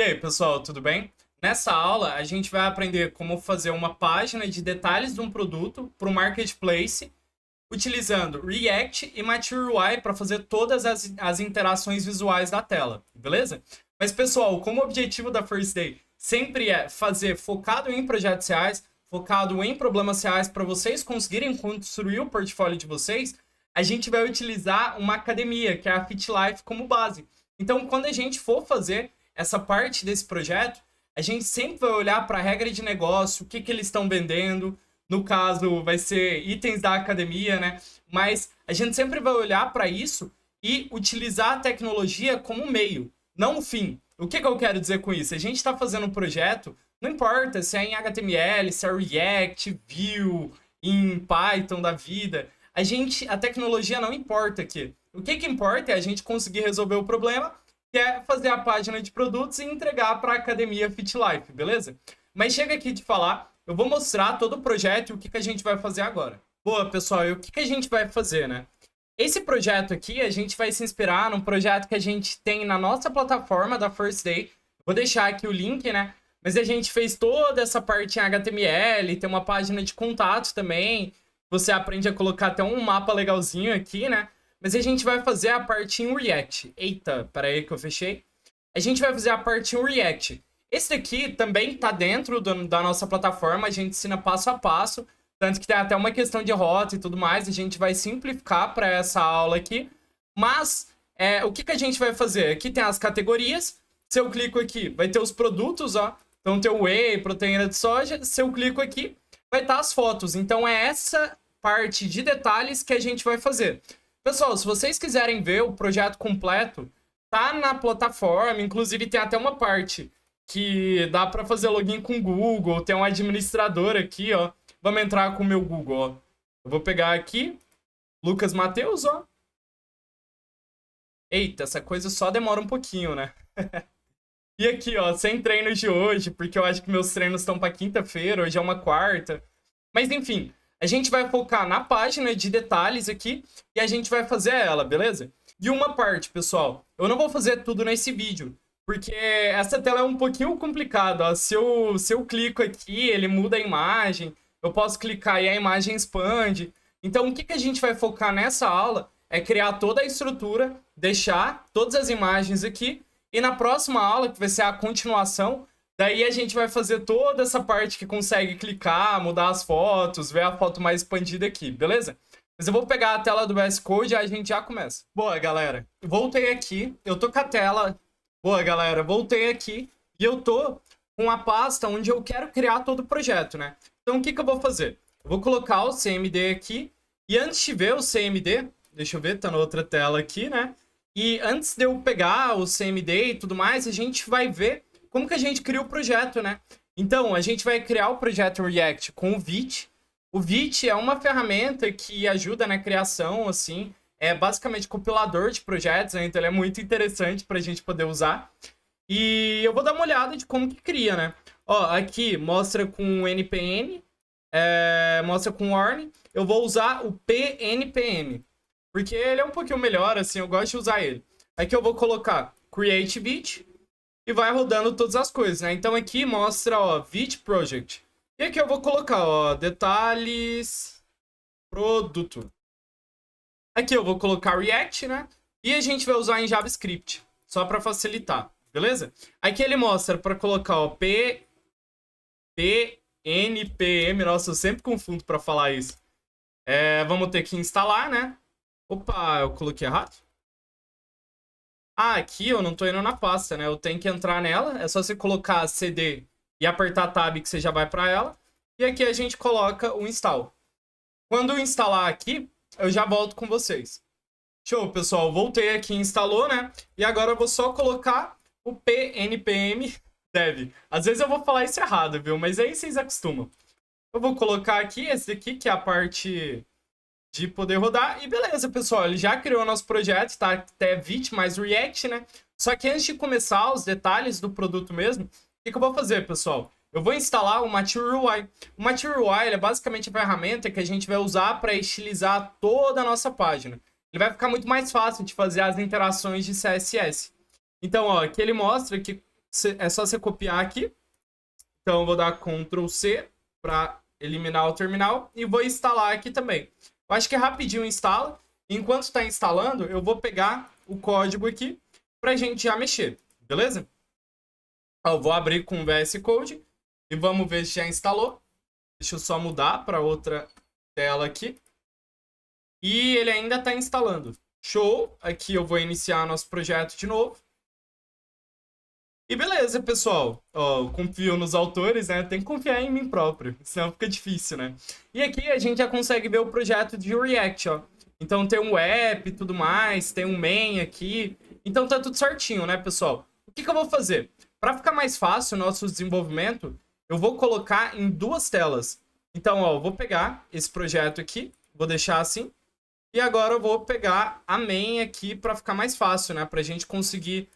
aí, pessoal, tudo bem? Nessa aula, a gente vai aprender como fazer uma página de detalhes de um produto para o marketplace, utilizando React e Mature UI para fazer todas as interações visuais da tela, beleza? Mas, pessoal, como o objetivo da First Day sempre é fazer focado em projetos reais, focado em problemas reais para vocês conseguirem construir o portfólio de vocês, a gente vai utilizar uma academia, que é a FitLife, como base. Então, quando a gente for fazer essa parte desse projeto, a gente sempre vai olhar para a regra de negócio, o que eles estão vendendo. No caso, vai ser itens da academia, né? Mas a gente sempre vai olhar para isso e utilizar a tecnologia como meio, não o fim. O que eu quero dizer com isso? A gente está fazendo um projeto, não importa se é em HTML, se é React, Vue, em Python da vida. A tecnologia não importa aqui. O que importa é a gente conseguir resolver o problema, que é fazer a página de produtos e entregar para a Academia FitLife, beleza? Mas chega aqui de falar, eu vou mostrar todo o projeto e o que a gente vai fazer agora. Boa, pessoal, e o que a gente vai fazer, né? Esse projeto aqui, a gente vai se inspirar num projeto que a gente tem na nossa plataforma da First Day. Vou deixar aqui o link, né? Mas a gente fez toda essa parte em HTML, tem uma página de contato também. Você aprende a colocar até um mapa legalzinho aqui, né? Mas a gente vai fazer a parte em React. Eita, peraí que eu fechei. A gente vai fazer a parte em React. Esse daqui também tá dentro da nossa plataforma, a gente ensina passo a passo. Tanto que tem até uma questão de rota e tudo mais, a gente vai simplificar para essa aula aqui. Mas, o que a gente vai fazer? Aqui tem as categorias. Se eu clico aqui, vai ter os produtos, ó. Então tem o whey, proteína de soja. Se eu clico aqui, vai estar as fotos. Então é essa parte de detalhes que a gente vai fazer. Pessoal, se vocês quiserem ver o projeto completo, tá na plataforma. Inclusive tem até uma parte que dá para fazer login com o Google. Tem um administrador aqui, ó. Vamos entrar com o meu Google, ó. Eu vou pegar aqui, Lucas Mateus, ó. Eita, essa coisa só demora um pouquinho, né? E aqui, ó, sem treinos de hoje, porque eu acho que meus treinos estão para quinta-feira, hoje é uma quarta. Mas enfim, a gente vai focar na página de detalhes aqui e a gente vai fazer ela, beleza? E uma parte, pessoal, eu não vou fazer tudo nesse vídeo, porque essa tela é um pouquinho complicada, ó. Se eu clico aqui, ele muda a imagem. Eu posso clicar e a imagem expande. Então, o que a gente vai focar nessa aula é criar toda a estrutura, deixar todas as imagens aqui. E na próxima aula, que vai ser a continuação, daí a gente vai fazer toda essa parte que consegue clicar, mudar as fotos, ver a foto mais expandida aqui, beleza? Mas eu vou pegar a tela do VS Code e a gente já começa. Boa, galera. Voltei aqui. Eu tô com a tela. Boa, galera. Voltei aqui. E eu tô com a pasta onde eu quero criar todo o projeto, né? Então, o que eu vou fazer? Eu vou colocar o CMD aqui. E antes de ver o CMD, deixa eu ver, tá na outra tela aqui, né? E antes de eu pegar o CMD e tudo mais, a gente vai ver como que a gente cria o projeto, né? Então, a gente vai criar o projeto React com o Vite. O Vite é uma ferramenta que ajuda na criação, assim. É basicamente compilador de projetos, né? Então, ele é muito interessante para a gente poder usar. E eu vou dar uma olhada de como que cria, né? Ó, aqui mostra com npm, mostra com warn. Eu vou usar o pnpm, porque ele é um pouquinho melhor, assim, eu gosto de usar ele. Aqui eu vou colocar create Vite e vai rodando todas as coisas, né? Então aqui mostra, ó, Vite project. E aqui eu vou colocar, ó, detalhes, produto. Aqui eu vou colocar React, né? E a gente vai usar em JavaScript, só para facilitar, beleza? Aqui ele mostra para colocar, ó, pnpm, nossa, eu sempre confundo para falar isso. Vamos ter que instalar, né? Opa, eu coloquei errado. Ah, aqui eu não tô indo na pasta, né? Eu tenho que entrar nela, é só você colocar cd e apertar tab que você já vai para ela. E aqui a gente coloca o install. Quando eu instalar aqui, eu já volto com vocês. Show, pessoal, voltei aqui, instalou, né? E agora eu vou só colocar o pnpm dev. Às vezes eu vou falar isso errado, viu? Mas aí vocês acostumam. Eu vou colocar aqui, esse aqui, que é a parte de poder rodar. E beleza, pessoal, ele já criou nosso projeto, tá? Até Vite mais React, né? Só que antes de começar os detalhes do produto mesmo, o que eu vou fazer, pessoal? Eu vou instalar o Mature UI. O Mature UI é basicamente a ferramenta que a gente vai usar para estilizar toda a nossa página. Ele vai ficar muito mais fácil de fazer as interações de CSS. Então, ó, aqui ele mostra que é só você copiar aqui. Então eu vou dar Ctrl C para eliminar o terminal e vou instalar aqui também. Eu acho que é rapidinho instala. Enquanto está instalando, eu vou pegar o código aqui para a gente já mexer, beleza? Eu vou abrir com o VS Code e vamos ver se já instalou. Deixa eu só mudar para outra tela aqui. E ele ainda está instalando. Show! Aqui eu vou iniciar nosso projeto de novo. E beleza, pessoal. Ó, eu confio nos autores, né? Tem que confiar em mim próprio, senão fica difícil, né? E aqui a gente já consegue ver o projeto de React, ó. Então tem um app e tudo mais, tem um main aqui. Então tá tudo certinho, né, pessoal? O que eu vou fazer? Para ficar mais fácil o nosso desenvolvimento, eu vou colocar em duas telas. Então, ó, eu vou pegar esse projeto aqui, vou deixar assim. E agora eu vou pegar a main aqui para ficar mais fácil, né? Pra gente conseguir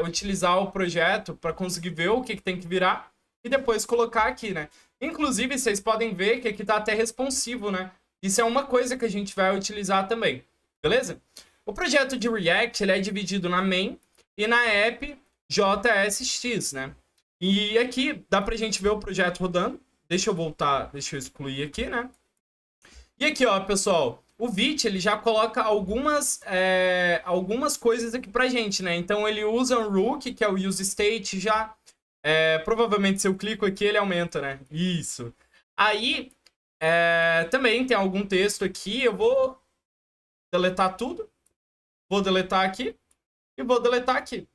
utilizar o projeto para conseguir ver o que tem que virar e depois colocar aqui, né? Inclusive, vocês podem ver que aqui tá até responsivo, né? Isso é uma coisa que a gente vai utilizar também, beleza? O projeto de React, ele é dividido na main e na app JSX, né? E aqui dá pra gente ver o projeto rodando. Deixa eu voltar, deixa eu excluir aqui, né? E aqui, ó, pessoal, o Vite, ele já coloca algumas coisas aqui pra gente, né? Então, ele usa um Rook, que é o useState, já. Provavelmente, se eu clico aqui, ele aumenta, né? Isso. Aí, também tem algum texto aqui. Eu vou deletar tudo. Vou deletar aqui. E vou deletar aqui.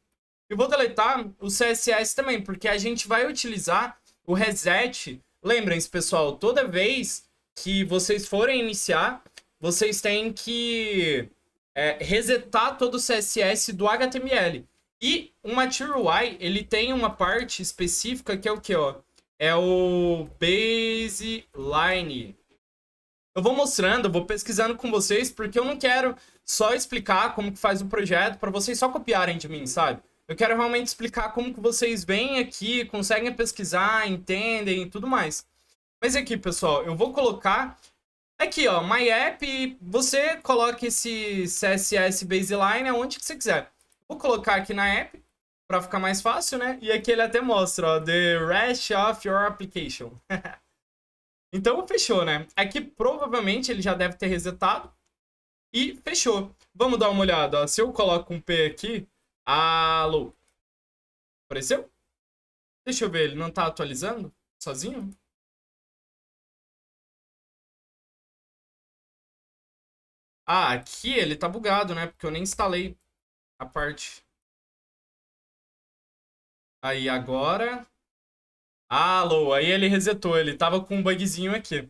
E vou deletar o CSS também, porque a gente vai utilizar o reset. Lembrem-se, pessoal, toda vez que vocês forem iniciar, vocês têm que resetar todo o CSS do HTML. E o Mature UI, ele tem uma parte específica que é o que, ó? É o Baseline. Eu vou mostrando, eu vou pesquisando com vocês, porque eu não quero só explicar como que faz o projeto para vocês só copiarem de mim, sabe? Eu quero realmente explicar como que vocês vêm aqui, conseguem pesquisar, entendem e tudo mais. Mas aqui, pessoal, eu vou colocar aqui, ó, My App, você coloca esse CSS Baseline aonde que você quiser. Vou colocar aqui na app, para ficar mais fácil, né? E aqui ele até mostra, ó, the rest of your application. Então, fechou, né? Aqui, provavelmente, ele já deve ter resetado. E fechou. Vamos dar uma olhada, ó. Se eu coloco um P aqui, alô, apareceu? Deixa eu ver, ele não tá atualizando sozinho? Ah, aqui ele tá bugado, né? Porque eu nem instalei a parte. Aí, agora... Alô, aí ele resetou, ele tava com um bugzinho aqui.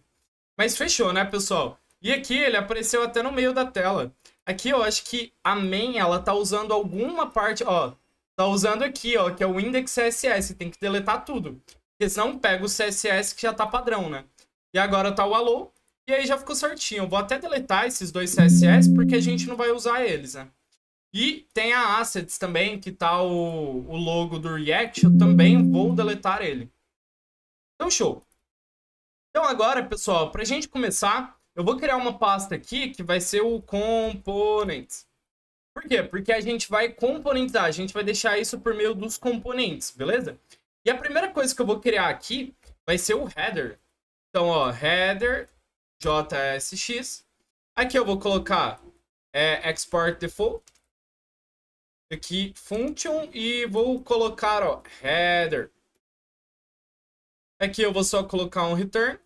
Mas fechou, né, pessoal? E aqui ele apareceu até no meio da tela. Aqui eu acho que a main, ela tá usando alguma parte, ó. Tá usando aqui, ó, que é o index CSS. Tem que deletar tudo. Porque senão pega o CSS que já tá padrão, né? E agora tá o alô. E aí já ficou certinho. Eu vou até deletar esses dois CSS porque a gente não vai usar eles, né? E tem a Assets também, que tá o logo do React. Eu também vou deletar ele. Então, show. Então agora, pessoal, para a gente começar, eu vou criar uma pasta aqui que vai ser o components. Por quê? Porque a gente vai componentizar, a gente vai deixar isso por meio dos componentes, beleza? E a primeira coisa que eu vou criar aqui vai ser o header. Então, ó, header JSX. Aqui eu vou colocar export default. Aqui function e vou colocar, ó, header. Aqui eu vou só colocar um return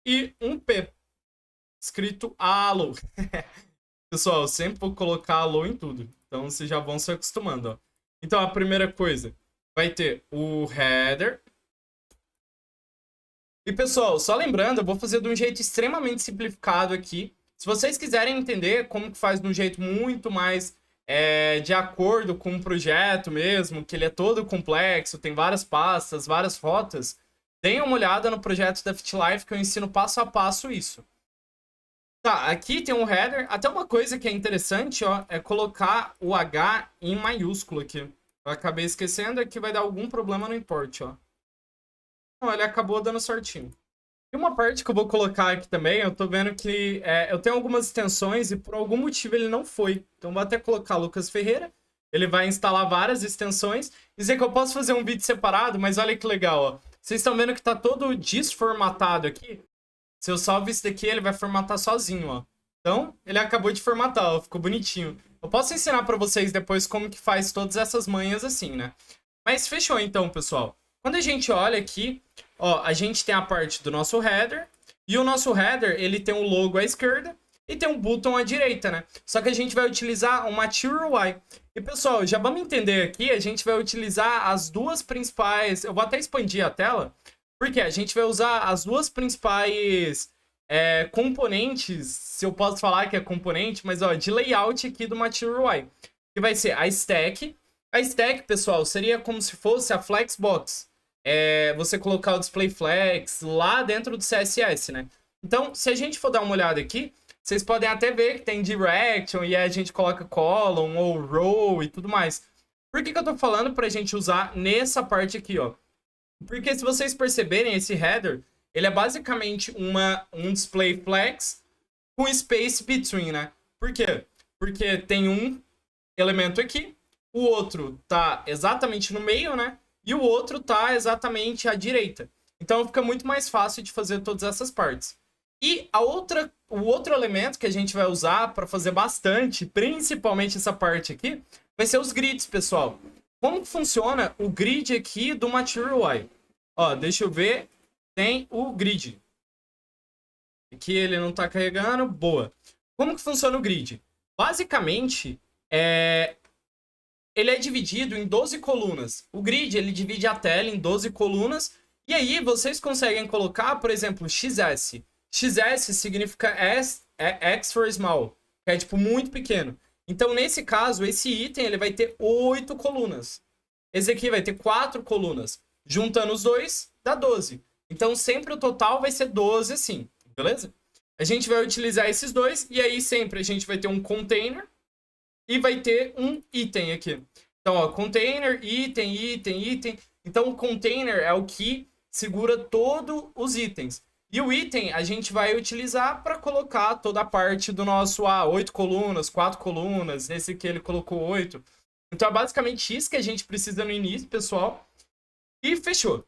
e um P, escrito allo. Pessoal, eu sempre vou colocar allo em tudo, então vocês já vão se acostumando, ó. Então a primeira coisa vai ter o header. E pessoal, só lembrando, eu vou fazer de um jeito extremamente simplificado aqui. Se vocês quiserem entender como que faz de um jeito muito mais de acordo com o projeto mesmo, que ele é todo complexo, tem várias pastas, várias rotas, deem uma olhada no projeto da FitLife que eu ensino passo a passo isso. Tá, aqui tem um header. Até uma coisa que é interessante, ó, é colocar o H em maiúsculo aqui. Eu acabei esquecendo, é que vai dar algum problema no import, ó. Não, ele acabou dando certinho. E uma parte que eu vou colocar aqui também, eu tô vendo que eu tenho algumas extensões e por algum motivo ele não foi. Então vou até colocar Lucas Ferreira Ele vai instalar várias extensões. Dizer que eu posso fazer um vídeo separado, mas olha que legal, ó. Vocês estão vendo que tá todo desformatado aqui? Se eu salvo isso daqui, ele vai formatar sozinho, ó. Então, ele acabou de formatar, ó. Ficou bonitinho. Eu posso ensinar pra vocês depois como que faz todas essas manhas assim, né? Mas fechou então, pessoal. Quando a gente olha aqui, ó, a gente tem a parte do nosso header. E o nosso header, ele tem um logo à esquerda e tem um button à direita, né? Só que a gente vai utilizar o Material UI. E, pessoal, já vamos entender aqui, a gente vai utilizar as duas principais... Eu vou até expandir a tela, porque a gente vai usar as duas principais componentes, se eu posso falar que é componente, mas, ó, de layout aqui do Material UI. Que vai ser a stack. A stack, pessoal, seria como se fosse a Flexbox. Você colocar o display flex lá dentro do CSS, né? Então, se a gente for dar uma olhada aqui, vocês podem até ver que tem direction e a gente coloca column ou row e tudo mais. Por que eu tô falando pra gente usar nessa parte aqui, ó? Porque se vocês perceberem, esse header, ele é basicamente um display flex com space between, né? Por quê? Porque tem um elemento aqui, o outro tá exatamente no meio, né? E o outro tá exatamente à direita. Então fica muito mais fácil de fazer todas essas partes. E o outro elemento que a gente vai usar para fazer bastante, principalmente essa parte aqui, vai ser os grids, pessoal. Como que funciona o grid aqui do Material UI? Ó, deixa eu ver. Tem o grid. Aqui ele não está carregando. Boa. Como que funciona o grid? Basicamente, ele é dividido em 12 colunas. O grid, ele divide a tela em 12 colunas. E aí, vocês conseguem colocar, por exemplo, XS. XS significa extra small, que é tipo muito pequeno. Então, nesse caso, esse item ele vai ter 8 colunas. Esse aqui vai ter 4 colunas. Juntando os dois, dá 12. Então, sempre o total vai ser 12 assim, beleza? A gente vai utilizar esses dois e aí sempre a gente vai ter um container e vai ter um item aqui. Então, ó, container, item, item, item. Então, o container é o que segura todos os itens. E o item a gente vai utilizar para colocar toda a parte do nosso 8 colunas, 4 colunas, nesse que ele colocou 8. Então é basicamente isso que a gente precisa no início, pessoal. E fechou.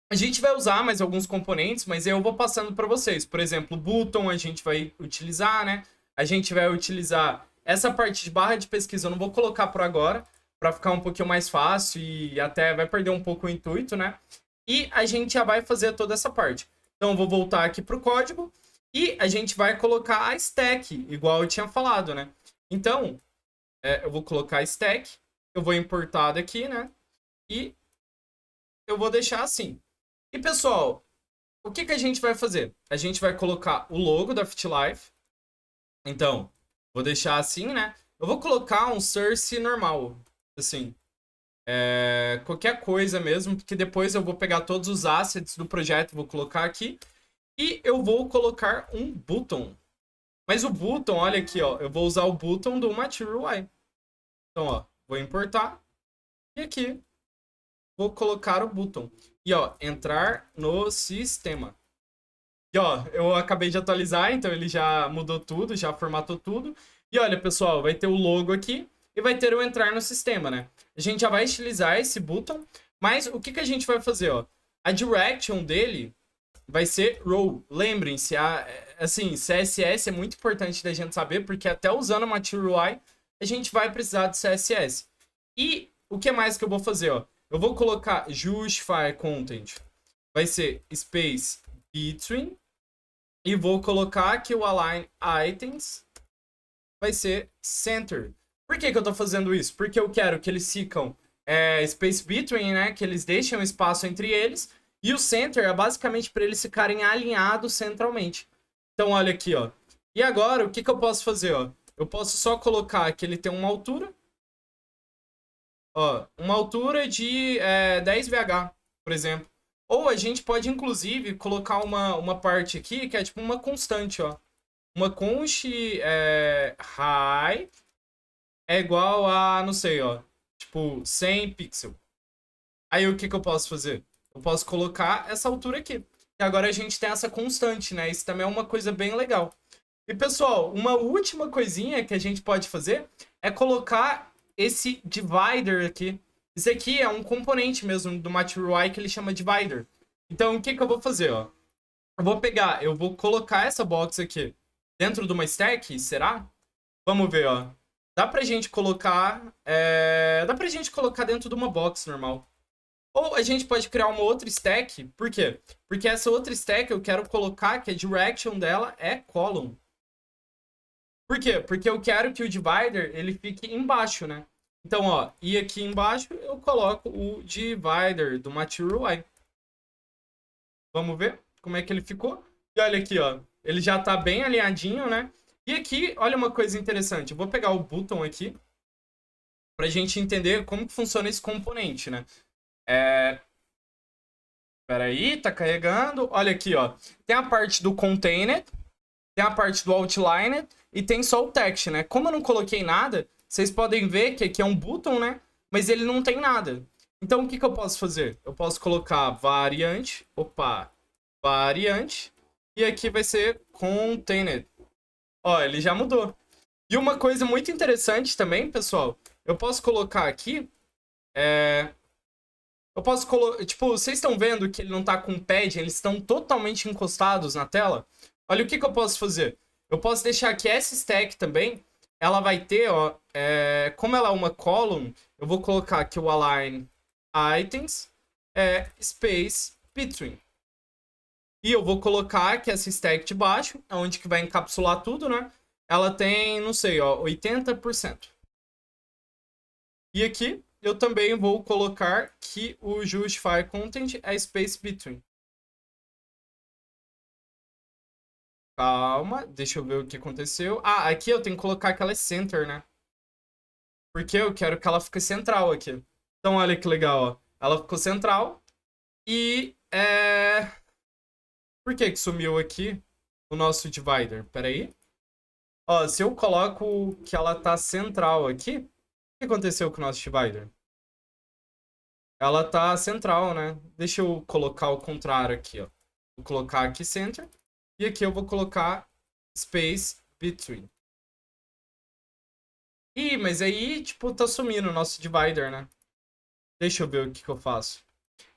A gente vai usar mais alguns componentes, mas eu vou passando para vocês. Por exemplo, o button a gente vai utilizar, né? A gente vai utilizar essa parte de barra de pesquisa, eu não vou colocar por agora, para ficar um pouquinho mais fácil e até vai perder um pouco o intuito, né? E a gente já vai fazer toda essa parte. Então, eu vou voltar aqui para o código e a gente vai colocar a stack, igual eu tinha falado, né? Então, eu vou colocar a stack, eu vou importar daqui, né? E eu vou deixar assim. E, pessoal, o que a gente vai fazer? A gente vai colocar o logo da FitLife. Então, vou deixar assim, né? Eu vou colocar um source normal, assim. Qualquer coisa mesmo, porque depois eu vou pegar todos os assets do projeto, vou colocar aqui. E eu vou colocar um button. Mas o button, olha aqui, ó. Eu vou usar o button do Material UI. Então, ó, vou importar. E aqui, vou colocar o button. E, ó, entrar no sistema. E, ó, eu acabei de atualizar, então ele já mudou tudo, já formatou tudo. E, olha, pessoal, vai ter o logo aqui e vai ter o entrar no sistema, né? A gente já vai utilizar esse button, mas o que a gente vai fazer, ó? A direction dele vai ser row. Lembrem-se, assim, CSS é muito importante da gente saber, porque até usando a Material UI, a gente vai precisar de CSS. E o que mais que eu vou fazer, ó? Eu vou colocar justify content. Vai ser space between. E vou colocar aqui o align items. Vai ser center. Por que eu tô fazendo isso? Porque eu quero que eles ficam space between, né? Que eles deixem um espaço entre eles. E o center é basicamente para eles ficarem alinhados centralmente. Então, olha aqui, ó. E agora, o que eu posso fazer, ó? Eu posso só colocar que ele tem uma altura. Ó, uma altura de 10 VH, por exemplo. Ou a gente pode, inclusive, colocar uma parte aqui que é tipo uma constante, ó. Uma const height é igual a, não sei, ó. Tipo, 100 pixels. Aí o que eu posso fazer? Eu posso colocar essa altura aqui. E agora a gente tem essa constante, né? Isso também é uma coisa bem legal. E, pessoal, uma última coisinha que a gente pode fazer é colocar esse divider aqui. Isso aqui é um componente mesmo do Material UI que ele chama divider. Então, o que que eu vou fazer, ó? Eu vou colocar essa box aqui dentro de uma stack, será? Vamos ver, ó. Dá pra gente colocar... Dá pra gente colocar dentro de uma box normal. Ou a gente pode criar uma outra stack. Por quê? Porque essa outra stack eu quero colocar que a direction dela é column. Por quê? Porque eu quero que o divider ele fique embaixo, né? Então, ó, e aqui embaixo eu coloco o divider do Material UI. Vamos ver como é que ele ficou. E olha aqui, ó. Ele já tá bem alinhadinho, né? E aqui, olha uma coisa interessante. Eu vou pegar o button aqui pra gente entender como que funciona esse componente, né? Peraí, tá carregando. Olha aqui, ó. Tem a parte do container, tem a parte do outline e tem só o text, né? Como eu não coloquei nada, vocês podem ver que aqui é um button, né? Mas ele não tem nada. Então, o que que eu posso fazer? Eu posso colocar variante, variante, e aqui vai ser container. Ó, ele já mudou. E uma coisa muito interessante também, pessoal, eu posso colocar aqui, eu posso colocar, tipo, vocês estão vendo que ele não tá com pad, eles estão totalmente encostados na tela? Olha o que que eu posso fazer. Eu posso deixar que essa stack também, ela vai ter, ó, como ela é uma column, eu vou colocar aqui o align items, space between. E eu vou colocar que essa stack de baixo, onde que vai encapsular tudo, né? Ela tem, não sei, ó, 80%. E aqui eu também vou colocar que o justify content é space between. Calma, deixa eu ver o que aconteceu. Ah, aqui eu tenho que colocar que ela é center, né? Porque eu quero que ela fique central aqui. Então olha que legal, ó. Ela ficou central. E por que que sumiu aqui o nosso divider? Pera aí. Ó, se eu coloco que ela tá central aqui, o que aconteceu com o nosso divider? Ela tá central, né? Deixa eu colocar o contrário aqui, ó. Vou colocar aqui center. E aqui eu vou colocar space between. Ih, mas aí, tipo, tá sumindo o nosso divider, né? Deixa eu ver o que que eu faço.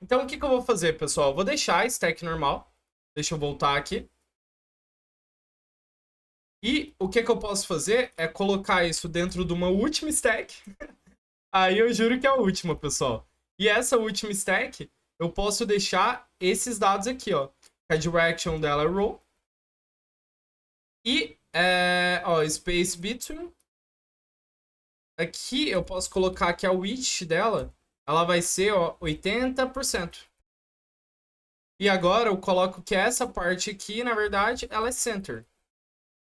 Então, o que que eu vou fazer, pessoal? Eu vou deixar a stack normal. Deixa eu voltar aqui. E o que que eu posso fazer é colocar isso dentro de uma última stack. Aí eu juro que é a última, pessoal. E essa última stack, eu posso deixar esses dados aqui, ó. A direction dela é row. E, ó, space between. Aqui eu posso colocar que a width dela, ela vai ser, ó, 80%. E agora eu coloco que essa parte aqui, na verdade, ela é center.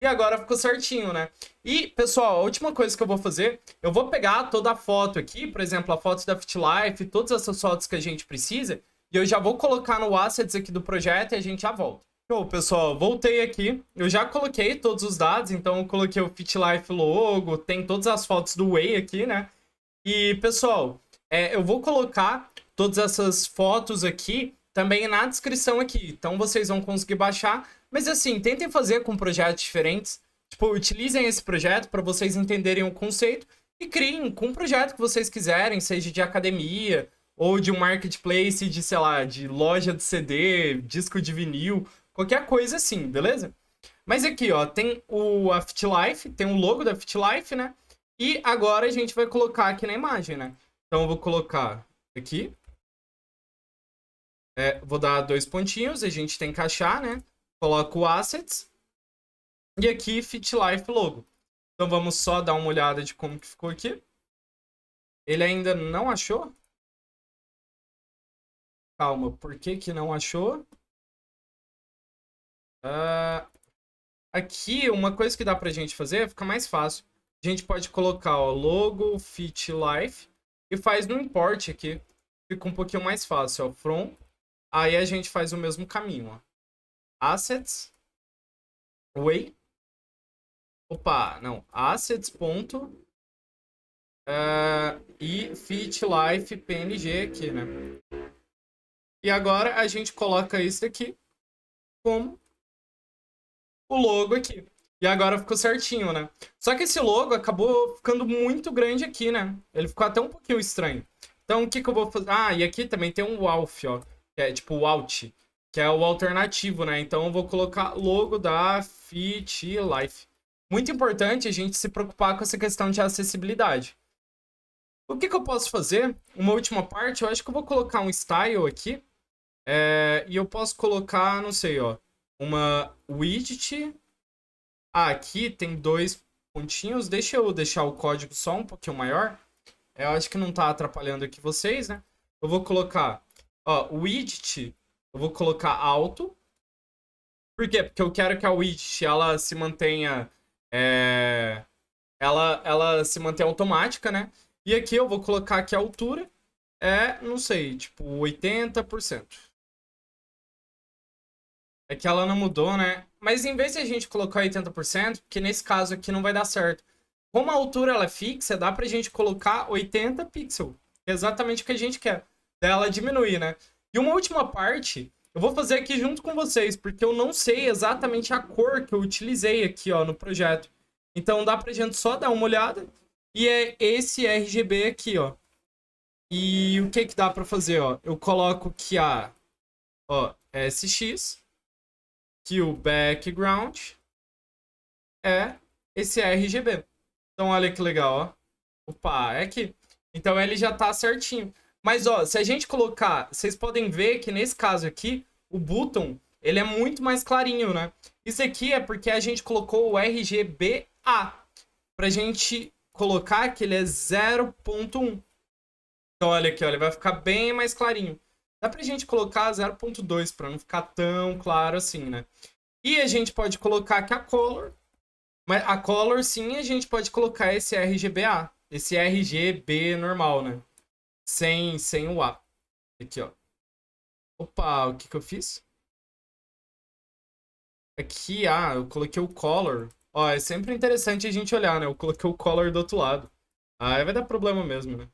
E agora ficou certinho, né? E, pessoal, a última coisa que eu vou fazer, eu vou pegar toda a foto aqui, por exemplo, a foto da FitLife, todas essas fotos que a gente precisa, e eu já vou colocar no assets aqui do projeto e a gente já volta. Show, pessoal, voltei aqui. Eu já coloquei todos os dados, então eu coloquei o FitLife logo, tem todas as fotos do Way aqui, né? E, pessoal, eu vou colocar todas essas fotos aqui também na descrição aqui. Então vocês vão conseguir baixar. Mas assim, tentem fazer com projetos diferentes. Tipo, utilizem esse projeto para vocês entenderem o conceito e criem com um projeto que vocês quiserem, seja de academia ou de um marketplace de, sei lá, de loja de CD, disco de vinil, qualquer coisa assim, beleza? Mas aqui, ó, tem a FitLife, tem o logo da FitLife, né? E agora a gente vai colocar aqui na imagem, né? Então eu vou colocar aqui. Vou dar 2 pontinhos, a gente tem que achar, né? Coloco o assets. E aqui FitLife logo. Então vamos só dar uma olhada de como que ficou aqui. Ele ainda não achou? Calma, por que que não achou? Aqui, uma coisa que dá pra gente fazer, fica mais fácil. A gente pode colocar, ó, logo FitLife e faz no import aqui. Fica um pouquinho mais fácil, ó, from. Aí a gente faz o mesmo caminho, ó. Assets. Way. Opa, não. Assets. Ponto, e FitLife PNG aqui, né? E agora a gente coloca isso aqui como o logo aqui. E agora ficou certinho, né? Só que esse logo acabou ficando muito grande aqui, né? Ele ficou até um pouquinho estranho. Então, o que que eu vou fazer? Ah, e aqui também tem um Alf, ó. Que é tipo o Alt, que é o alternativo, né? Então, eu vou colocar logo da Fit Life. Muito importante a gente se preocupar com essa questão de acessibilidade. O que que eu posso fazer? Uma última parte, eu acho que eu vou colocar um style aqui. E eu posso colocar, não sei, ó. Uma widget. Ah, aqui tem dois pontinhos. Deixa eu deixar o código só um pouquinho maior. Eu acho que não tá atrapalhando aqui vocês, né? Eu vou colocar, ó, o widget, eu vou colocar alto. Por quê? Porque eu quero que a widget, ela se mantenha, ela se mantenha automática, né? E aqui eu vou colocar que a altura não sei, tipo 80%. É que ela não mudou, né? Mas em vez de a gente colocar 80%, porque nesse caso aqui não vai dar certo. Como a altura ela é fixa, dá pra gente colocar 80 pixels. É exatamente o que a gente quer. Daí ela diminuir, né? E uma última parte, eu vou fazer aqui junto com vocês, porque eu não sei exatamente a cor que eu utilizei aqui, ó, no projeto. Então dá pra gente só dar uma olhada. E é esse RGB aqui, ó. E o que que dá pra fazer, ó? Eu coloco que ó, SX, que o background é esse RGB. Então, olha que legal, ó. Opa, é aqui. Então, ele já tá certinho. Mas, ó, se a gente colocar... Vocês podem ver que, nesse caso aqui, o button, ele é muito mais clarinho, né? Isso aqui é porque a gente colocou o RGBA. Pra gente colocar que ele é 0.1. Então, olha aqui, ó, ele vai ficar bem mais clarinho. Dá pra gente colocar 0.2 pra não ficar tão claro assim, né? E a gente pode colocar aqui a color. Mas a color, sim, a gente pode colocar esse RGBA. Esse RGB normal, né? Sem o A. Aqui, ó. Opa, o que que eu fiz? Aqui, eu coloquei o color. Ó, é sempre interessante a gente olhar, né? Eu coloquei o color do outro lado. Aí vai dar problema mesmo, né?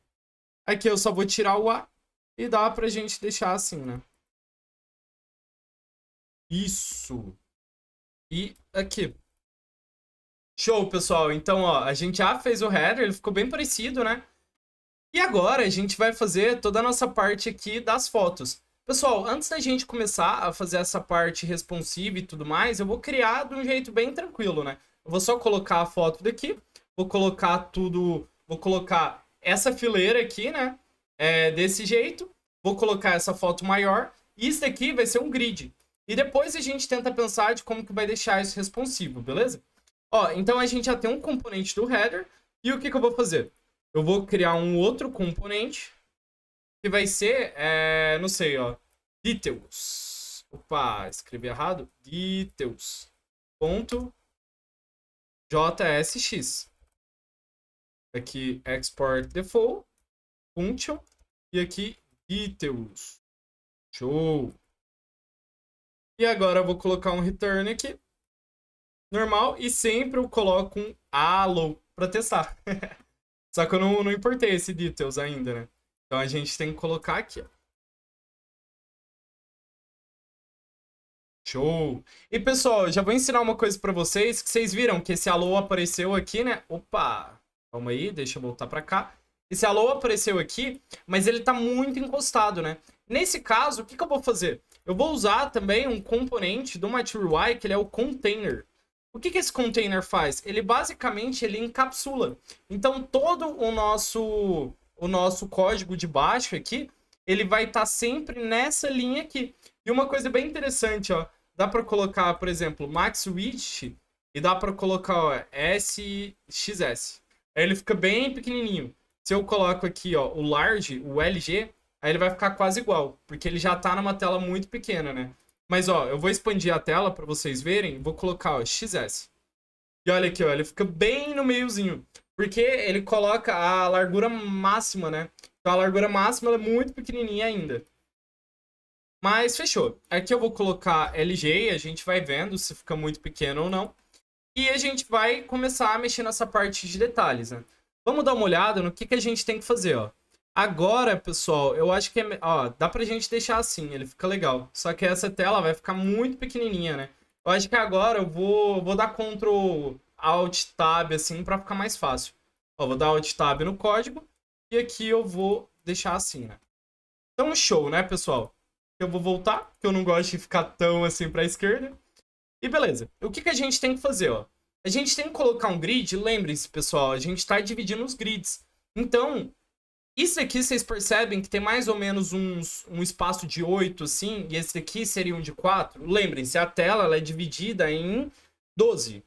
Aqui eu só vou tirar o A e dá pra gente deixar assim, né? Isso. E aqui. Show, pessoal. Então, ó, a gente já fez o header, ele ficou bem parecido, né? E agora a gente vai fazer toda a nossa parte aqui das fotos. Pessoal, antes da gente começar a fazer essa parte responsiva e tudo mais, eu vou criar de um jeito bem tranquilo, né? Eu vou só colocar a foto daqui, vou colocar tudo, vou colocar essa fileira aqui, né? Desse jeito, vou colocar essa foto maior, e isso daqui vai ser um grid. E depois a gente tenta pensar de como que vai deixar isso responsivo, beleza? Ó, então a gente já tem um componente do header, e o que que eu vou fazer? Eu vou criar um outro componente que vai ser, não sei, ó, details. Opa, escrevi errado. Details. Ponto JSX. Aqui, export default, function, e aqui, details. Show. E agora eu vou colocar um return aqui, normal, e sempre eu coloco um allo para testar. Só que eu não importei esse details ainda, né? Então a gente tem que colocar aqui, ó. Show! E pessoal, já vou ensinar uma coisa pra vocês, que vocês viram que esse alô apareceu aqui, né? Opa! Calma aí, deixa eu voltar pra cá. Esse alô apareceu aqui, mas ele tá muito encostado, né? Nesse caso, o que que eu vou fazer? Eu vou usar também um componente do Mature UI, que ele é o container. O que que esse container faz? Ele basicamente ele encapsula. Então todo o nosso código de baixo aqui, ele vai estar sempre nessa linha aqui. E uma coisa bem interessante, ó, dá para colocar, por exemplo, max width e dá para colocar, ó, SXS. Aí ele fica bem pequenininho. Se eu coloco aqui, ó, o large, o LG, aí ele vai ficar quase igual, porque ele já tá numa tela muito pequena, né? Mas, ó, eu vou expandir a tela para vocês verem, vou colocar, ó, XS. E olha aqui, ó, ele fica bem no meiozinho, porque ele coloca a largura máxima, né? Então a largura máxima ela é muito pequenininha ainda. Mas fechou. Aqui eu vou colocar LG e a gente vai vendo se fica muito pequeno ou não. E a gente vai começar a mexer nessa parte de detalhes, né? Vamos dar uma olhada no que a gente tem que fazer, ó. Agora, pessoal, eu acho que ó, dá pra gente deixar assim, ele fica legal. Só que essa tela vai ficar muito pequenininha, né? Eu acho que agora eu vou dar Ctrl Alt Tab assim para ficar mais fácil. Ó, vou dar Alt Tab no código e aqui eu vou deixar assim, né? Então, show, né, pessoal? Eu vou voltar, porque eu não gosto de ficar tão assim para a esquerda. E beleza. O que a gente tem que fazer, ó? A gente tem que colocar um grid. Lembre-se, pessoal, a gente está dividindo os grids. Então, isso aqui vocês percebem que tem mais ou menos um espaço de 8, assim, e esse aqui seria um de 4. Lembrem-se, a tela ela é dividida em 12.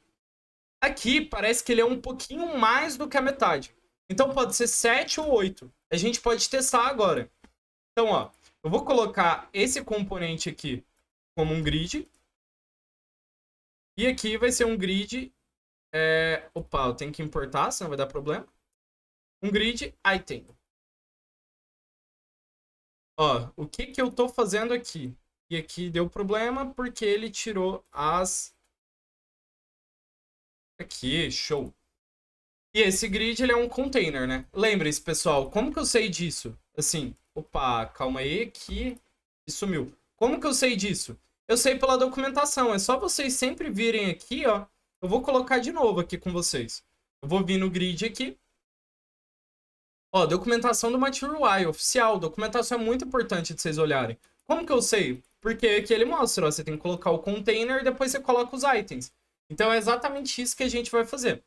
Aqui parece que ele é um pouquinho mais do que a metade. Então pode ser 7 ou 8. A gente pode testar agora. Então, ó, eu vou colocar esse componente aqui como um grid. E aqui vai ser um grid... Opa, eu tenho que importar, senão vai dar problema. Um grid item. Ó, o que eu tô fazendo aqui? E aqui deu problema porque ele tirou as... Aqui, show. E esse grid, ele é um container, né? Lembre-se, pessoal, como que eu sei disso? Assim, opa, calma aí que sumiu. Como que eu sei disso? Eu sei pela documentação. É só vocês sempre virem aqui, ó. Eu vou colocar de novo aqui com vocês. Eu vou vir no grid aqui. Ó, documentação do Mature UI, oficial. Documentação é muito importante de vocês olharem. Como que eu sei? Porque aqui ele mostra, ó, você tem que colocar o container e depois você coloca os itens. Então é exatamente isso que a gente vai fazer.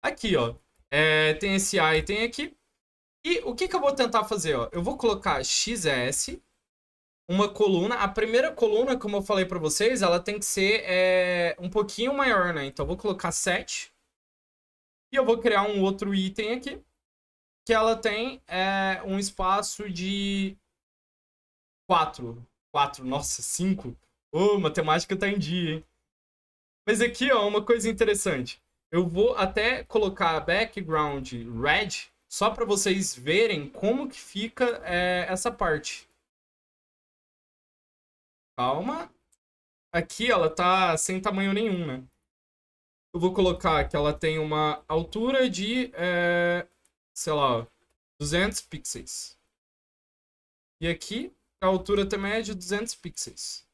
Aqui, ó, tem esse item aqui. E o que eu vou tentar fazer, ó? Eu vou colocar XS, uma coluna. A primeira coluna, como eu falei pra vocês, ela tem que ser um pouquinho maior, né? Então eu vou colocar 7. E eu vou criar um outro item aqui, que ela tem um espaço de 4. 4, nossa, 5. Ô, matemática tá em dia, hein? Mas aqui, ó, uma coisa interessante. Eu vou até colocar background red, só para vocês verem como que fica essa parte. Calma. Aqui ela tá sem tamanho nenhum, né? Eu vou colocar que ela tem uma altura de, sei lá, 200 pixels. E aqui a altura também é de 200 pixels.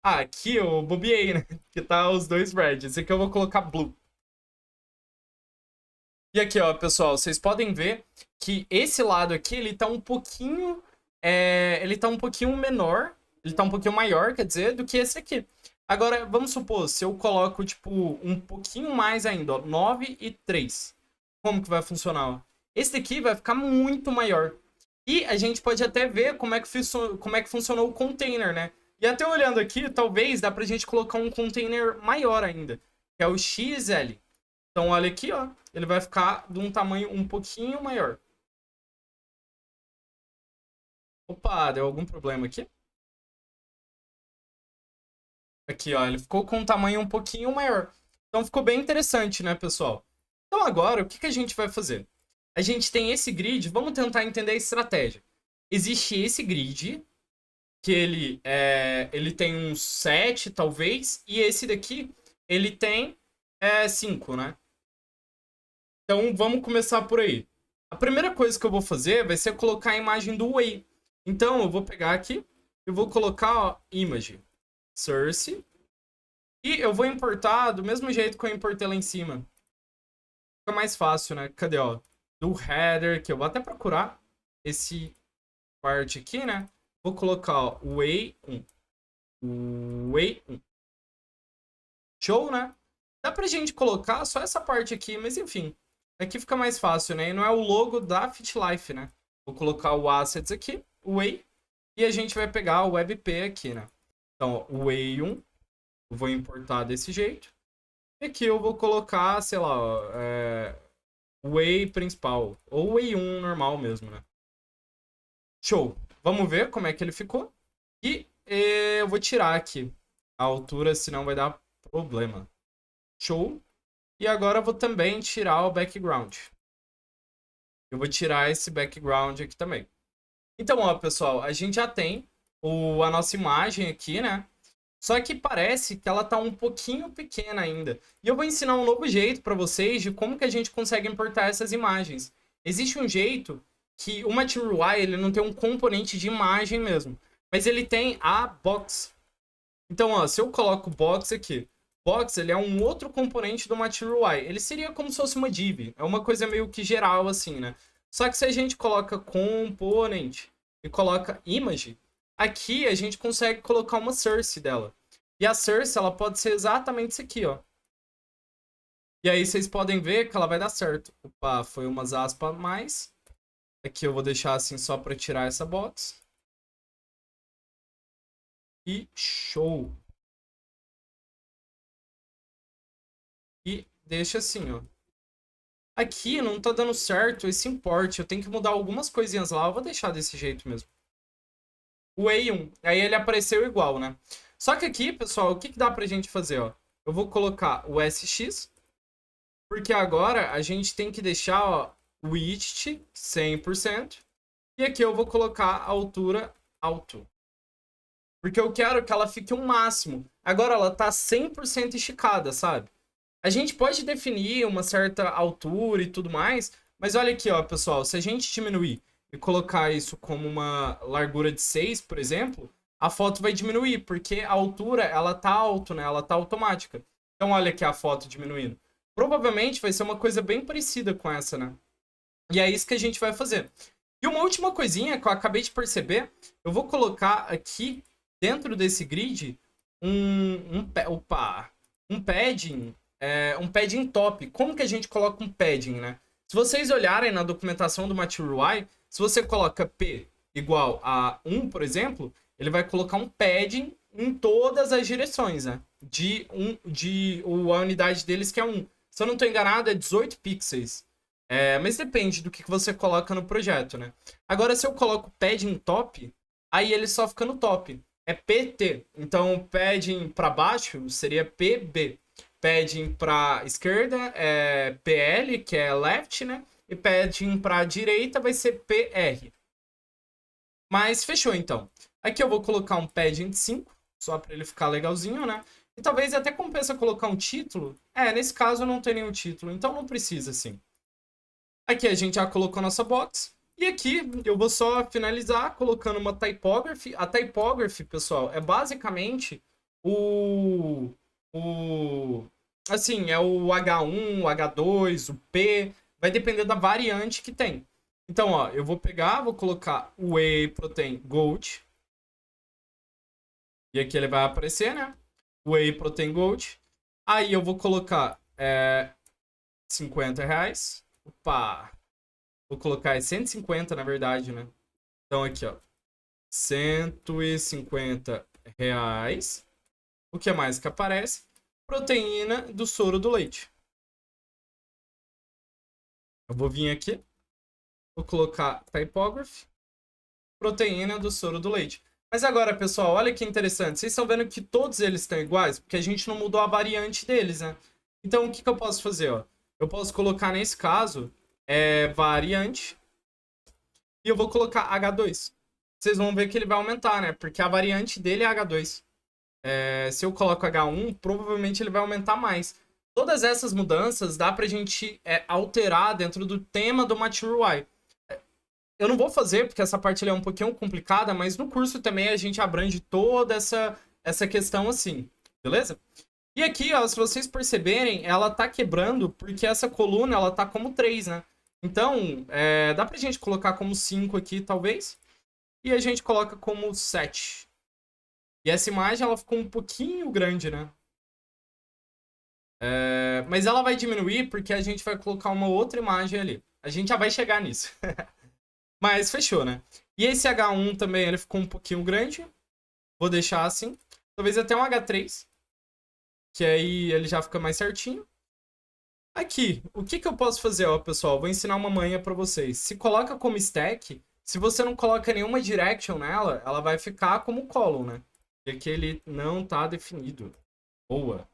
Ah, aqui eu bobeei, né? Que tá os dois red. Esse aqui eu vou colocar blue. E aqui, ó, pessoal, vocês podem ver que esse lado aqui, ele tá um pouquinho... ele tá um pouquinho menor, ele tá um pouquinho maior, quer dizer, do que esse aqui. Agora, vamos supor, se eu coloco, tipo, um pouquinho mais ainda, ó, 9 e 3. Como que vai funcionar? Ó? Esse daqui vai ficar muito maior. E a gente pode até ver como é que funcionou o container, né? E até olhando aqui, talvez dá pra gente colocar um container maior ainda, que é o XL. Então, olha aqui, ó. Ele vai ficar de um tamanho um pouquinho maior. Opa, deu algum problema aqui? Aqui, ó. Ele ficou com um tamanho um pouquinho maior. Então, ficou bem interessante, né, pessoal? Então, agora, o que a gente vai fazer? A gente tem esse grid. Vamos tentar entender a estratégia. Existe esse grid, que ele tem uns 7, talvez. E esse daqui, ele tem 5, né? Então, vamos começar por aí. A primeira coisa que eu vou fazer vai ser colocar a imagem do Whey. Então, eu vou pegar aqui e vou colocar, ó, image, source. E eu vou importar do mesmo jeito que eu importei lá em cima. Fica mais fácil, né? Cadê, ó? Do header, que eu vou até procurar esse parte aqui, né? Vou colocar, ó, Whey 1. Whey 1. Show, né? Dá pra gente colocar só essa parte aqui, mas enfim. Aqui fica mais fácil, né? E não é o logo da FitLife, né? Vou colocar o assets aqui, o Whey, e a gente vai pegar o WebP aqui, né? Então, o Whey 1, eu vou importar desse jeito. E aqui eu vou colocar, sei lá, o Whey principal, ou o Whey 1 normal mesmo, né? Show! Vamos ver como é que ele ficou. E eu vou tirar aqui a altura, senão vai dar problema. Show! E agora eu vou também tirar o background. Eu vou tirar esse background aqui também. Então, ó, pessoal, a gente já tem a nossa imagem aqui, né? Só que parece que ela tá um pouquinho pequena ainda. E eu vou ensinar um novo jeito para vocês de como que a gente consegue importar essas imagens. Existe um jeito que o Mature UI, ele não tem um componente de imagem mesmo. Mas ele tem a box. Então, ó, se eu coloco box aqui, box ele é um outro componente do Material UI. Ele seria como se fosse uma div. É uma coisa meio que geral assim, né? Só que se a gente coloca component e coloca image, aqui a gente consegue colocar uma source dela. E a source, ela pode ser exatamente isso aqui, ó. E aí vocês podem ver que ela vai dar certo. Opa, foi umas aspas a mais. Aqui eu vou deixar assim só para tirar essa box. E show. E deixa assim, ó. Aqui não tá dando certo esse import. Eu tenho que mudar algumas coisinhas lá. Eu vou deixar desse jeito mesmo. O E1. Aí ele apareceu igual, né? Só que aqui, pessoal, o que dá pra gente fazer, ó? Eu vou colocar o SX. Porque agora a gente tem que deixar, ó, o width 100%. E aqui eu vou colocar a altura alto. Porque eu quero que ela fique o máximo. Agora ela tá 100% esticada, sabe? A gente pode definir uma certa altura e tudo mais, mas olha aqui, ó, pessoal, se a gente diminuir e colocar isso como uma largura de 6, por exemplo, a foto vai diminuir, porque a altura, ela tá alto, né? Ela tá automática. Então olha aqui a foto diminuindo. Provavelmente vai ser uma coisa bem parecida com essa, né? E é isso que a gente vai fazer. E uma última coisinha que eu acabei de perceber, eu vou colocar aqui dentro desse grid um padding, um padding top. Como que a gente coloca um padding, né? Se vocês olharem na documentação do Material UI, se você coloca P igual a 1, por exemplo, ele vai colocar um padding em todas as direções, né? A unidade deles que é 1. Se eu não estou enganado, é 18 pixels. Mas depende do que você coloca no projeto, né? Agora, se eu coloco padding top, aí ele só fica no top. É PT. Então, padding para baixo seria PB. Padding para esquerda é PL, que é left, né? E padding para direita vai ser PR. Mas fechou, então. Aqui eu vou colocar um padding de 5, só para ele ficar legalzinho, né? E talvez até compensa colocar um título. Nesse caso não tem nenhum título, então não precisa, assim. Aqui a gente já colocou nossa box. E aqui eu vou só finalizar colocando uma typography. A typography, pessoal, é basicamente assim, é o H1, o H2, o P. Vai depender da variante que tem. Então, ó, eu vou pegar, vou colocar o Whey Protein Gold. E aqui ele vai aparecer, né? Whey Protein Gold. Aí eu vou colocar R$50. Opa! Vou colocar 150, na verdade, né? Então aqui, ó. R$150. O que mais que aparece? Proteína do soro do leite. Eu vou vir aqui. Vou colocar typography. Proteína do soro do leite. Mas agora, pessoal, olha que interessante. Vocês estão vendo que todos eles estão iguais? Porque a gente não mudou a variante deles, né? Então, o que eu posso fazer, ó? Eu posso colocar, nesse caso, variante. E eu vou colocar H2. Vocês vão ver que ele vai aumentar, né? Porque a variante dele é H2. Se eu coloco H1, provavelmente ele vai aumentar mais. Todas essas mudanças dá pra gente alterar dentro do tema do Material UI. Eu não vou fazer, porque essa parte é um pouquinho complicada, mas no curso também a gente abrange toda essa questão assim, beleza? E aqui, ó, se vocês perceberem, ela tá quebrando porque essa coluna, ela tá como 3, né? Então, dá pra gente colocar como 5 aqui, talvez. E a gente coloca como 7. E essa imagem, ela ficou um pouquinho grande, né? Mas ela vai diminuir porque a gente vai colocar uma outra imagem ali. A gente já vai chegar nisso. Mas fechou, né? E esse H1 também, ele ficou um pouquinho grande. Vou deixar assim. Talvez até um H3. Que aí ele já fica mais certinho. Aqui, o que eu posso fazer, ó, pessoal? Vou ensinar uma manha pra vocês. Se coloca como stack, se você não coloca nenhuma direction nela, ela vai ficar como column, né? E aqui ele não tá definido. Boa.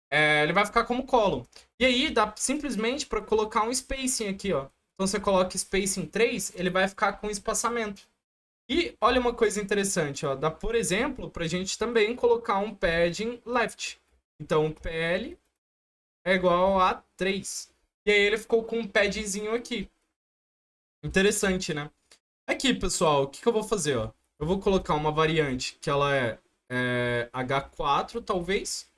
Ele vai ficar como column. E aí, dá simplesmente pra colocar um spacing aqui, ó. Então você coloca spacing 3, ele vai ficar com espaçamento. E olha uma coisa interessante, ó. Dá, por exemplo, pra gente também colocar um padding left. Então, PL é igual a 3. E aí ele ficou com um padzinho aqui. Interessante, né? Aqui, pessoal, o que eu vou fazer, ó? Eu vou colocar uma variante que ela é H4, talvez.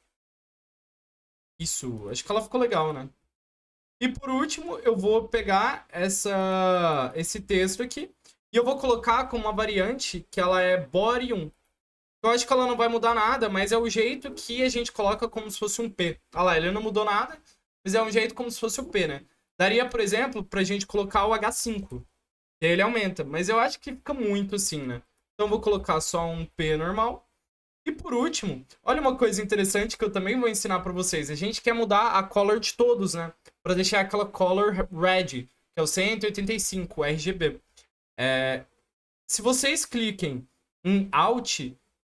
Isso, acho que ela ficou legal, né? E por último, eu vou pegar esse texto aqui e eu vou colocar como uma variante que ela é body 1. Eu acho que ela não vai mudar nada, mas é o jeito que a gente coloca como se fosse um P. Olha lá, ele não mudou nada, mas é um jeito como se fosse o P, né? Daria, por exemplo, pra gente colocar o H5. E aí ele aumenta, mas eu acho que fica muito assim, né? Então eu vou colocar só um P normal. E por último, olha uma coisa interessante que eu também vou ensinar para vocês. A gente quer mudar a color de todos, né? Para deixar aquela color red, que é o 185 RGB. Se vocês cliquem em Alt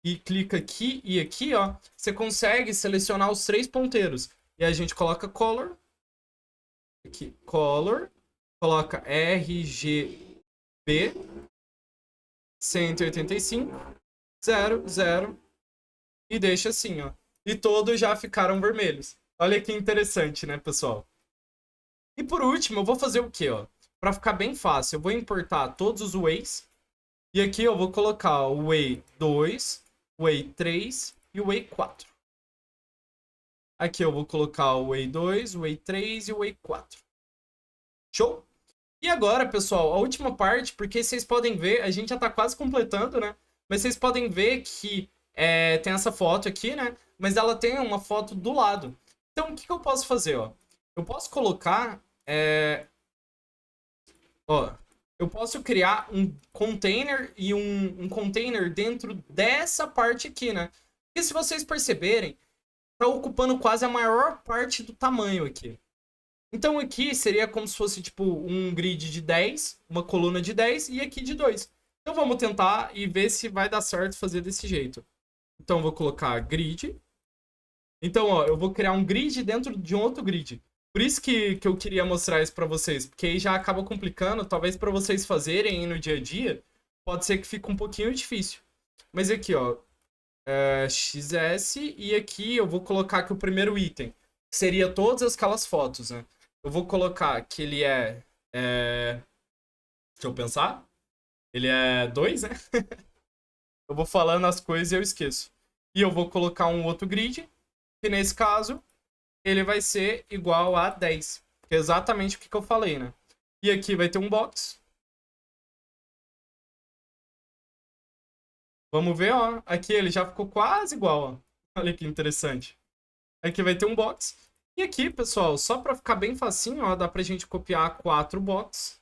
e clica aqui e aqui, ó, você consegue selecionar os 3 ponteiros. E a gente coloca color, aqui, color, coloca RGB 185 00 e deixa assim, ó. E todos já ficaram vermelhos. Olha que interessante, né, pessoal? E por último, eu vou fazer o quê, ó? Para ficar bem fácil, eu vou importar todos os Ways. E aqui eu vou colocar o Way 2, o Way 3 e o Way 4. Aqui eu vou colocar o Way 2, o Way 3 e o Way 4. Show? E agora, pessoal, a última parte, porque vocês podem ver, a gente já tá quase completando, né? Mas vocês podem ver que tem essa foto aqui, né? Mas ela tem uma foto do lado. Então, o que eu posso fazer, ó? Eu posso colocar... Ó, eu posso criar um container e um container dentro dessa parte aqui, né? E se vocês perceberem, tá ocupando quase a maior parte do tamanho aqui. Então aqui seria como se fosse tipo um grid de 10, uma coluna de 10 e aqui de 2. Então vamos tentar e ver se vai dar certo fazer desse jeito. Então eu vou colocar grid. Então, ó, eu vou criar um grid dentro de um outro grid. Por isso que eu queria mostrar isso pra vocês, porque aí já acaba complicando, talvez pra vocês fazerem no dia a dia, pode ser que fique um pouquinho difícil. Mas aqui, ó, XS e aqui eu vou colocar que o primeiro item seria todas aquelas fotos, né? Eu vou colocar que ele deixa eu pensar. Ele é 2, né? Eu vou falando as coisas e eu esqueço. E eu vou colocar um outro grid, que nesse caso, ele vai ser igual a 10. Que é exatamente o que eu falei, né? E aqui vai ter um box. Vamos ver, ó. Aqui ele já ficou quase igual, ó. Olha que interessante. Aqui vai ter um box. E aqui, pessoal, só pra ficar bem facinho, ó, dá pra gente copiar 4 boxes.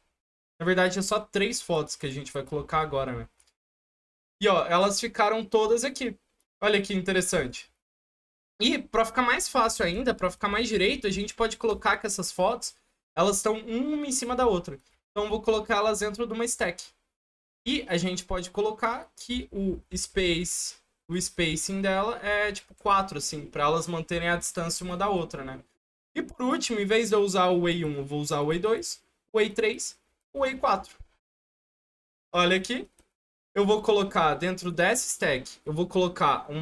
Na verdade, é só 3 fotos que a gente vai colocar agora, né? E, ó, elas ficaram todas aqui. Olha que interessante. E para ficar mais fácil ainda, para ficar mais direito, a gente pode colocar que essas fotos, elas estão uma em cima da outra. Então eu vou colocar elas dentro de uma stack. E a gente pode colocar que o spacing dela é tipo 4, assim, para elas manterem a distância uma da outra, né? E por último, em vez de eu usar o Way 1, eu vou usar o Way 2, o Way 3, o Way 4. Olha aqui. Eu vou colocar dentro dessa stack, eu vou colocar um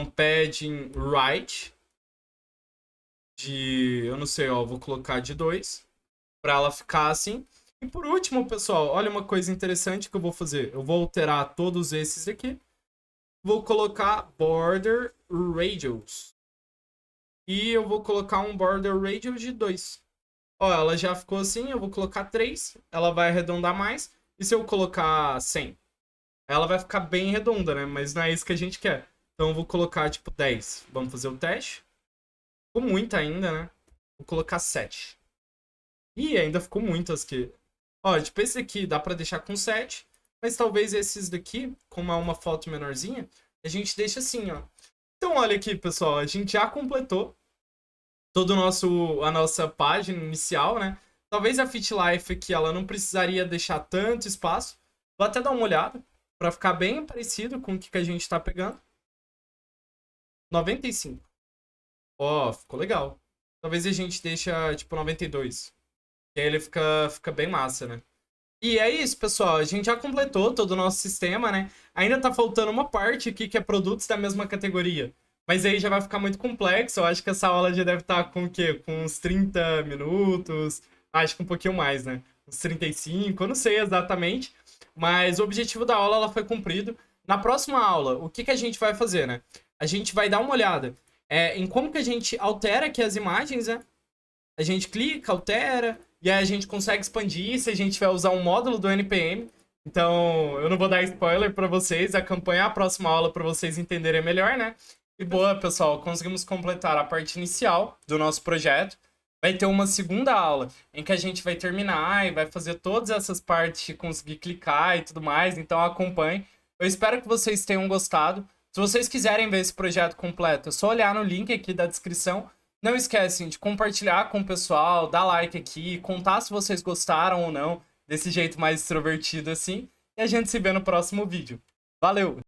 padding right eu não sei, ó, vou colocar de 2 para ela ficar assim. E por último, pessoal, olha uma coisa interessante que eu vou fazer. Eu vou alterar todos esses aqui. Vou colocar border radius. E eu vou colocar um border radius de 2. Ó, ela já ficou assim, eu vou colocar 3. Ela vai arredondar mais. E se eu colocar 100? Ela vai ficar bem redonda, né? Mas não é isso que a gente quer. Então eu vou colocar, tipo, 10. Vamos fazer o teste. Ficou muito ainda, né? Vou colocar 7. Ih, ainda ficou muitas aqui. Ó, tipo, esse aqui dá pra deixar com 7. Mas talvez esses daqui, como é uma foto menorzinha, a gente deixa assim, ó. Então, olha aqui, pessoal. A gente já completou todo a nossa página inicial, né? Talvez a FitLife aqui, ela não precisaria deixar tanto espaço. Vou até dar uma olhada, pra ficar bem parecido com o que a gente tá pegando. 95. Ó, ficou legal. Talvez a gente deixa, tipo, 92. E aí ele fica bem massa, né? E é isso, pessoal. A gente já completou todo o nosso sistema, né? Ainda tá faltando uma parte aqui que é produtos da mesma categoria. Mas aí já vai ficar muito complexo. Eu acho que essa aula já deve estar com o quê? Com uns 30 minutos. Acho que um pouquinho mais, né? Uns 35, eu não sei exatamente. Mas o objetivo da aula ela foi cumprido. Na próxima aula, o que a gente vai fazer, né? A gente vai dar uma olhada em como que a gente altera aqui as imagens, né? A gente clica, altera, e aí a gente consegue expandir se a gente vai usar um módulo do NPM. Então, eu não vou dar spoiler para vocês, acompanhar a próxima aula para vocês entenderem melhor, né? E boa, pessoal, conseguimos completar a parte inicial do nosso projeto. Vai ter uma segunda aula em que a gente vai terminar e vai fazer todas essas partes de conseguir clicar e tudo mais, então acompanhe. Eu espero que vocês tenham gostado. Se vocês quiserem ver esse projeto completo, é só olhar no link aqui da descrição. Não esquecem de compartilhar com o pessoal, dar like aqui, contar se vocês gostaram ou não desse jeito mais extrovertido assim. E a gente se vê no próximo vídeo. Valeu!